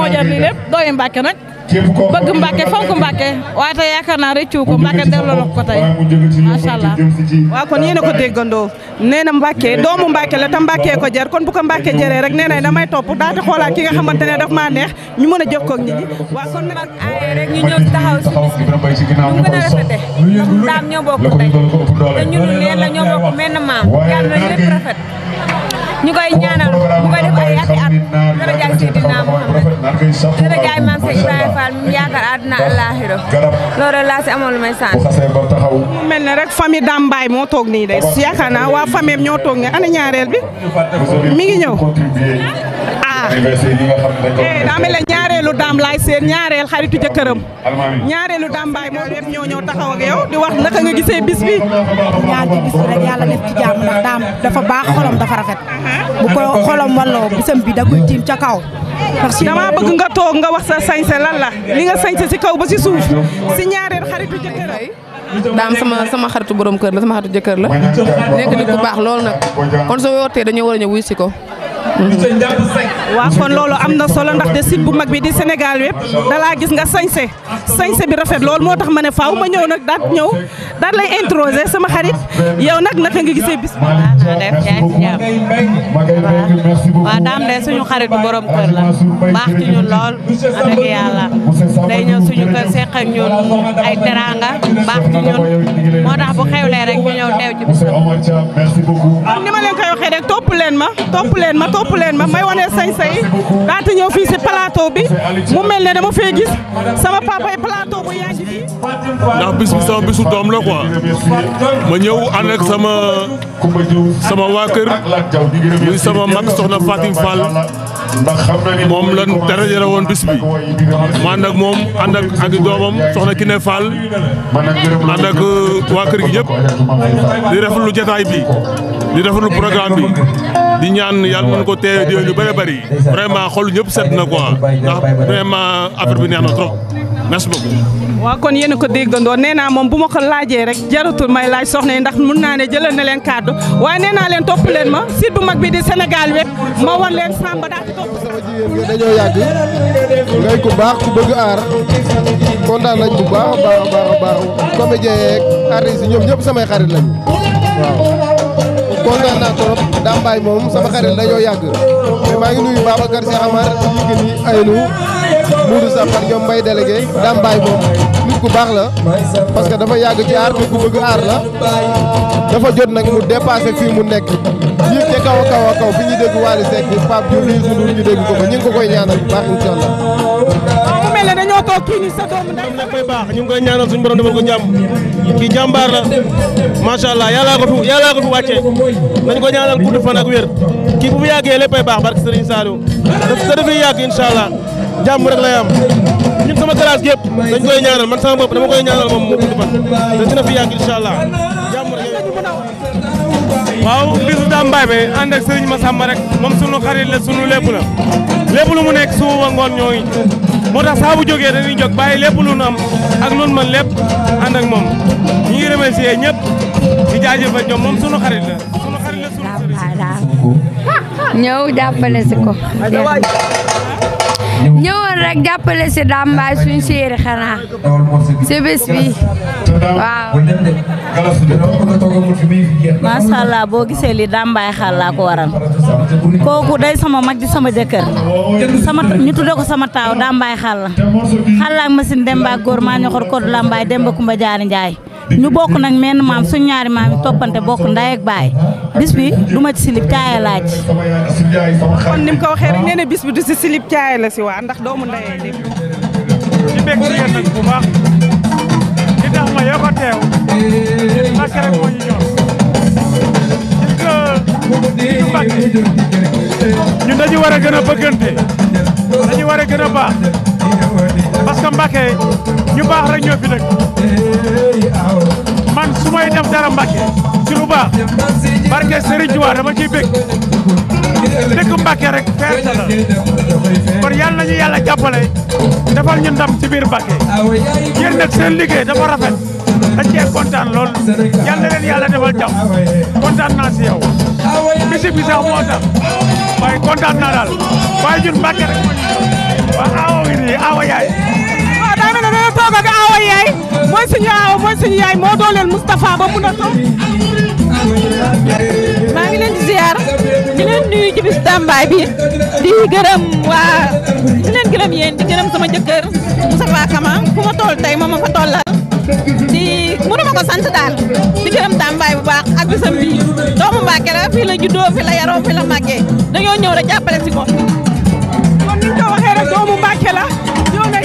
moo jar lii lépp doomi Mbàkke nag bëgg Mbàkke fonk Mbàkke waaye tey yaakaar naa rëccu ko Mbàkke delloo na ko tey macha allah. waaw kon yéen a ko déggandoo nee na Mbàkke doomu Mbàkke la te Mbàkke ko jar kon bu ko Mbàkke jëree rek nee na damay topp daal di xoolaat ki nga xamante ne daf maa neex ñu mën a jokkoo ak nit ñi waaw kon nag ay rek ñu ñëw taxaw si bis bi ñu gën a rafete ndax daam ñoo bokk tey te ñun leen la ñoo bokk menn maam yàlla na lépp rafet ñu koy ñaanal mu koy def ay ati at dara jaay Seydina Muhammad dara jaay maam Seex Ibrahima Fall mi yaakaar àdduna àllaaxira loolu laa si amoon lu may sant. mu mel ne rek famille Dame Mbaye moo toog nii de yaakaar naa waa famille ñoo toog ne ana ñaareel bi mi ngi ñëw daa mel ne ñaareelu Dame laay seen ñaareel xaritu jëkkëram ñaareelu Dame Mbaye moom yëpp ñoo ñëw taxaw ak yow di wax naka nga gisee bis bi ñaan ci bis bi rek yàlla def ci jàmm ndax Dame dafa baax xolam dafa rafet bu ko xolam walloo bisam bi da koy tiim ca kaw dama bëgg nga toog nga wax sa sañse lan la li nga sañse si kaw ba si suuf si ñaareel xaritu jëkkëram Dame sama xaritu borom kër la sama xaritu jëkkër la nekk nit ku baax lool nag kon soo wootee dañoo war a ñëw wuy si ko waaw kon loolu am na solo ndax de site bu mag bi di Sénégal wépp dalaa gis nga sañse bi rafet lool moo tax ma ne faaw ma ñëw nag daal lay introsé sama xarit yow nag naka nga gisee bis bi. def jaay si jàmm waaw Dame de suñu xaritu borom kër la baax ci ñun lool dëgg yàlla day ñëw suñu kër seq ak ñun ay teranga baax ci ñun moo tax bu xewlee rek ñu ñëw teew ci bis ni ma leen koy waxee rek topp leen ma may wane sañ-sañ daata ñëw fii si plateau bi mu mel ne dama fee gis sama papa yi plateau bu yaa ngi fii ndax bis bi sama bisu doom la quoi ma ñëw ànd ak sama waa kër muy sama mag soxna Fatim Fall moom lan dara woon bis bi ma ànd ak moom ànd ak doomam soxna Kiné Fall ànd ak waa kër gi yëpp di rafetlu jataay bi di rafetlu programme bi di ñaan yàlla mën ko teewe di lu bëri bëri vraiment xol ñëpp set na quoi ndax vraiment affaire bi neex na trop merci beaucoup. waaw kon yéen a ko déggandoo nee naa moom bu ma ko laajee rek jaratul may laaj soxna yi ndax mun naa ne jëlal na leen kàddu waaye nee naa leen topp leen ma site bu mag bi di Sénégal wépp ma wan leen Samba daal di topp. sama jigéen nga dañoo yàgg ngay ku baax ku bëgg aar kontaan nañ bu baax a baax comédien yeeg artistes yi ñoom ñëpp samay xarit lañ waaw. kontaan naa trop Dame Mbaye moom sama xarit dañoo yàgg mais maa ngi nuyu Babacar Cheikh Amar Yékini Aynou Moudou Safar ñoom Mbaye délégué Dame Mbaye moom nit ku baax la parce que dafa yàgg ci aar te ku bëgg aar la dafa jot nag mu dépassé fii mu nekk yéeg ca kaw a kaw fi ñu dégg Wally Seck Pape Diouf Youssou Ndour ñu dégg ko fa ñu ngi ko koy ñaanal bu baax incha allah. mu mel ne dañoo toog kii ni sa doomu ndey nag koy baax ñu ngi koy ñaanal suñu borom defal ko jàmm kii jàmbaar la macha allah yàllaa ko fi wàccee nañ ko ñaanal gudd fan ak wér kii bu mu yàggee léppay baax barke Serigne Saliou te dafay yàgg incha allah jàmm rek lay am ñun sama classe gi yëpp dañ koy ñaanal man sama bopp dama koy ñaanal moom mu gudd fan te dina fi yàgg incha allah jàmm rek. waaw bisu Dame Mbaye bi ànd ak Serigne Massamba rek moom sunu xarit la sunu lépp la lépp lu mu nekk suba ngoon ñooy moo tax saa bu jógee dañuy jóg bàyyi lépp lu nu am ak lu nu mën lépp ànd ak moom ñu ngi remercier ñëpp di jaajëfal ñoom moom sunu xarit la sunu ñëw jàppale si ko ñëwoon rek jàppale si Dame Mbaye suñu séeri xanaa si bés bi waaw. macha allah boo gisee li Dame Mbaye xaal laa ko waral kooku day sama mag di sama jëkkër ñu tudde ko sama taaw Dame Mbaye xaal la ak machine Demba góor maa ñoxor ko Lambaay Demba Kumba Jaari Njaay ñu bokk nag menn maam suñ ñaari maam yi toppante bokk ndey ak baay bis bi du ma ci silib caaya laaj. kon ni mu ko waxee rek nee na bis bi du si silib caaya la si waa ndax doomu ndeyee lépp. di bekk ci yéen nag bu baax li tax ma yoo ko teew Mbàkke rek moo ñu ñor gis nga ñun dañu war a gën a bëggante dañu war a gën a baax parce que Mbàkke ñu baax rek ñoo fi dëkk man su may def dara Mbàkke ci lu baax barke Serigne Touba dama ciy bëgg dëkk Mbàkke rek ferte la kon yàlla nañu yàlla jàppale defal ñu ndam ci biir Mbàkke yéen nag seen liggéey dafa rafet dañ cee kontaan lool yàlla na leen yàlla defal jàmm kontaan naa si yow bisib bi sax moo tax waaye kontaan naa daal waaye ñun Mbàkke rek moo ñu waaw awa ngi nii awa yaay. waaw daa mel ne dana toog ak awa yaay mooy suñu yaay moo dooleel Moustapha ba mun a toog. maa ngi leen di ziar di leen nuyu ci bis Dambaay bi di gërëm di leen gërëm yéen di gërëm sama jëkkër Moustapha Kama fu ma toll tey moom ma fa tollal mënuma ko sant daal di gërëm Dambaay bu baax ak bisam bi doomu Mbàkke la fii la juddoo fi la yaroo fi la màggee dañoo ñëw rek jàppale si ko. kon ni ñu ko waxee rek doomu Mbàkke la ñëw nañ.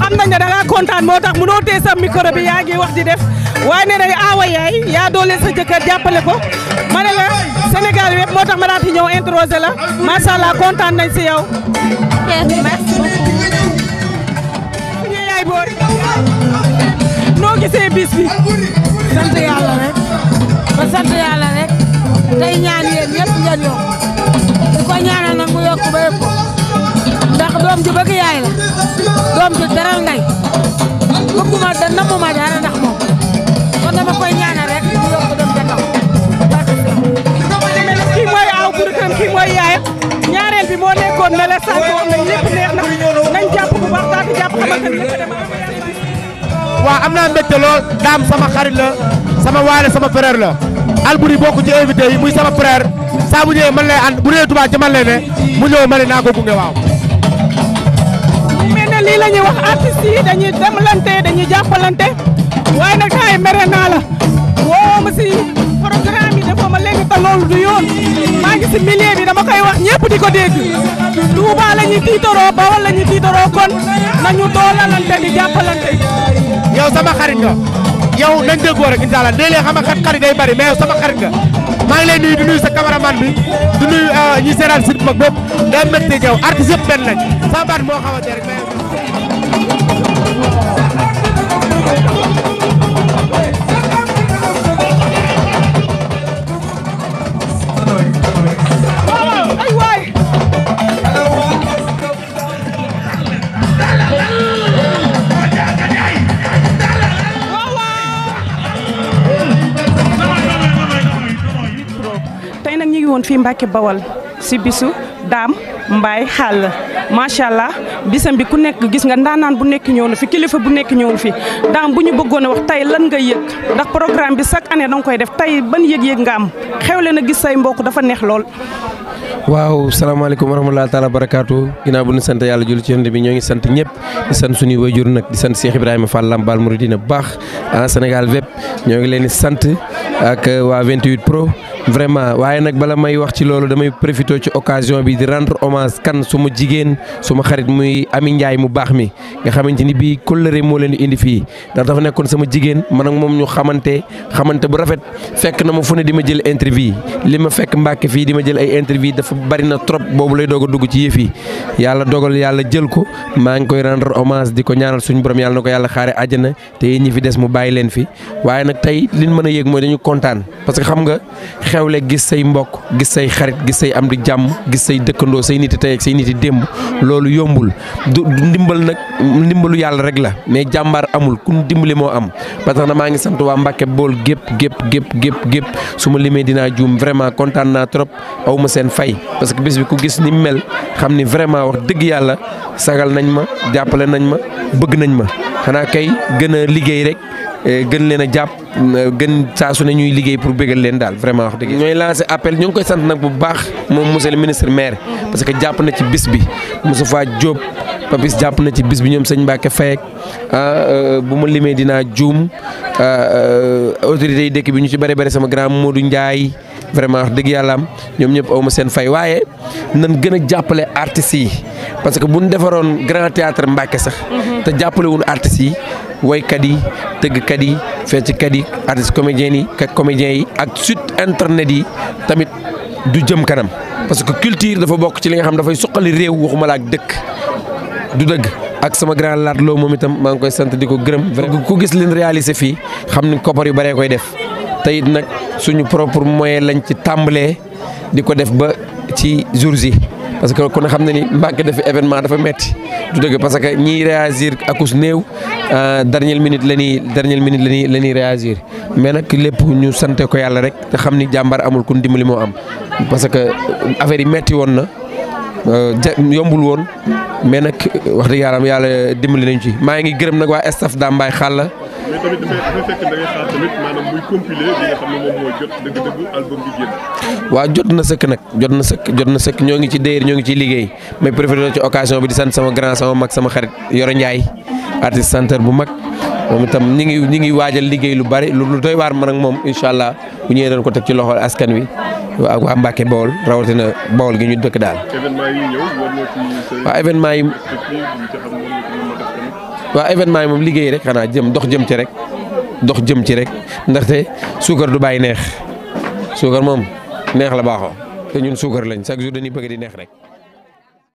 xam nañ ne da ngaa kontaan moo tax mënoo tee sa micro bi yaa ngi wax di def waaye nee nañ awa yaay yaa doole sa jëkkër jàppale ko ma ne la Sénégal yëpp moo tax ma daal di ñëw introsé la macha allah kontaan nañ si yow. merci beaucoup. suñu yaay booy noo gisee bis bi. sant yàlla rek ba sant yàlla rek tey ñaan yéen ñëpp ngeen yokk di ko ñaanal nag mu yokk ba yëpp ndax doom ju bëgg yaay la doom ju teral ngay bëgguma da namuma dara ndax moom kon dama koy ñaanal rek mu yokk dem ca kaw. kii mooy aw bu rëkkam kii mooy yaayam ñaareel bi moo nekkoon ne la sant woon nañ lépp neex na nañ jàpp bu baax daal di jàpp xamante ni dafa dem. waaw am naa mbégte lool daam sama xarit la sama waale sama frère la Alboury bokk ci invité yi muy sama frère saa bu ñëwee man lay ànd bu dee Touba ci man lay ne mu ñëw ma ne naa ko gunge waaw. mu mel ne lii la ñuy wax artistes yi dañuy demlante dañuy jàppalante waaye nag ay mere naa la woo ma si programme yi dafa ma léegi te loolu du yoon maa ngi si milieu bi dama koy wax ñëpp di ko dégg Touba la ñuy tiitaroo Bawol la ñuy tiitaroo kon nañu doolalante di jàppalante. yow sama xarit nga yow nañ déggoo rek incha allah léeg-léeg xam nga xarit day bari mais yow sama xarit nga maa ngi lay nuyu di nuyu sa cameraman bi di nuyu ñi seeraan site mag bépp day métti yow artiste yëpp benn lañ sama baat moo xamante rek mais. ay waay. tey nag ñu ngi woon fii Mbacke Bawal si bisu Dame Mbaye Xall macha allah bisam bi ku nekk gis nga ndaanaan bu nekk ñëw na fi kilifa bu nekk ñëw fi Dame bu ñu bëggoon a wax tey lan nga yëg ndax programme bi chaque année danga koy def tey ban yëg-yëg nga am xewle na gis say mbokk dafa neex lool. waaw salaamaaleykum wa rahmatulah taala barakaatu ginnaaw bu ñu sant yàlla julli ci yonent bi ñoo ngi sant ñëpp di sant suñuy wayjur nag di sant Cheikh Ibrahima Fall Lambaal Mouridina bu baax Sénégal bépp ñoo ngi leen di sant ak waa 28 Pro. vraiment waaye nag bala may wax ci loolu damay profité ci occasion bi di rendre hommage kan suma jigéen suma xarit muy Ami Ndiaye mu baax mi nga xamante ni bii kóllëre moo leen di indi fii ndax dafa nekkoon sama jigéen man ak moom ñu xamante bu rafet fekk na ma fu ne di ma jël interview li ma fekk Mbàkke fii di ma jël ay interview dafa bari na trop boobu lay doog a dugg ci yëf yi yàlla dogal yàlla jël ko maa ngi koy rendre hommage di ko ñaanal suñu borom yàlla na ko yàlla xaare àjjana te yéen ñi fi des mu bàyyi leen fi waaye nag tey liñ mën a yëg mooy dañu kontaan parce que xam nga xewle gis say mbokk gis say xarit gis say am di jàmm gis say dëkkandoo say niti tey ak say niti démb loolu yombul du ndimbal nag ndimbalu yàlla rek la mais jàmbaar amul ku dimbali moo am ba tax na maa ngi sant waa Mbàkke Bool gépp su ma limee dinaa juum vraiment kontaan naa trop aw ma seen fay parce que bés bi ku gis ni mel xam ni vraiment wax dëgg yàlla sagal nañ ma jàppale nañ ma bëgg nañ ma xanaa kay gën a liggéey rek gën leen a jàpp gën saa su ne ñuy liggéey pour bégal leen daal vraiment wax dëgg ñooy lancé appel ñu ngi koy sant nag bu baax moom monsieur le ministre maire parce que jàpp na ci bis bi Moustapha Diop Papis jàpp na ci bis bi ñoom sëñ Mbacke Faye bu ma limee dinaa juum autorités yi dëkk bi ñu ci bëri bëri sama grand Modou Ndiaye vraiment wax dëgg yàlla am ñoom ñëpp aw ma seen fay waaye nan gën a jàppale artistes yi parce que bu ñu defaroon grand théâtre Mbacke sax te jàppale wuñu artistes yi woykat yi tëggkat yi fecckat yi artistes comédiens yi ak site internet yi tamit du jëm kanam parce que culture dafa bokk ci li nga xam dafay suqali réew waxuma la ak dëkk du dëgg ak sama grand laat loo moom itam maa ngi koy sant di ko gërëm vraiment ku gis leen réalisé fii xam ni koppar yu bëree koy def te it nag suñu propre moyen lañ ci tàmbalee di ko def ba ci jours yi parce que ku ne xam ne ni Mbacke def événement dafa metti du dëgg parce que ñiy réagir akus néew dernière minute la ñuy réagir mais nag lépp ñu sante ko yàlla rek te xam ni jàmbaar amul kun dimbali moo am parce que affaire yi metti woon na yombul woon mais nag wax dëgg yàlla dimbali nañu ci maa ngi gërëm nag waa staff Dambaye Xalla. mais tamit dafa fekk da ngay xaar tamit maanaam muy compilé li nga xam ne moom mooy jot dëgg-dëgg album bi génn. waaw jot na sëkk nag jot na sëkk ñoo ngi ci déer ñoo ngi ciy liggéey mais préféré ci occasion bi di sant sama grand sama mag sama xarit Yoro Ndiaye artiste chanteur bu mag moom itam ñi ngi waajal liggéey lu bari lu doy waar man ak moom incha allah bu ñëwee doon ko teg ci loxol askan wi ak waa Mbacke Bawol rawatina Bawol gi ñu dëkk daal. événement yi ñëw war na ci. waaw événement yi. waaw événement yi moom liggéey rek xanaa dox jëm ci rek ndaxte suukar du bàyyi neex suukar moom neex la baaxoo te ñun suukar lañ chaque jour dañuy bëgg di neex rek.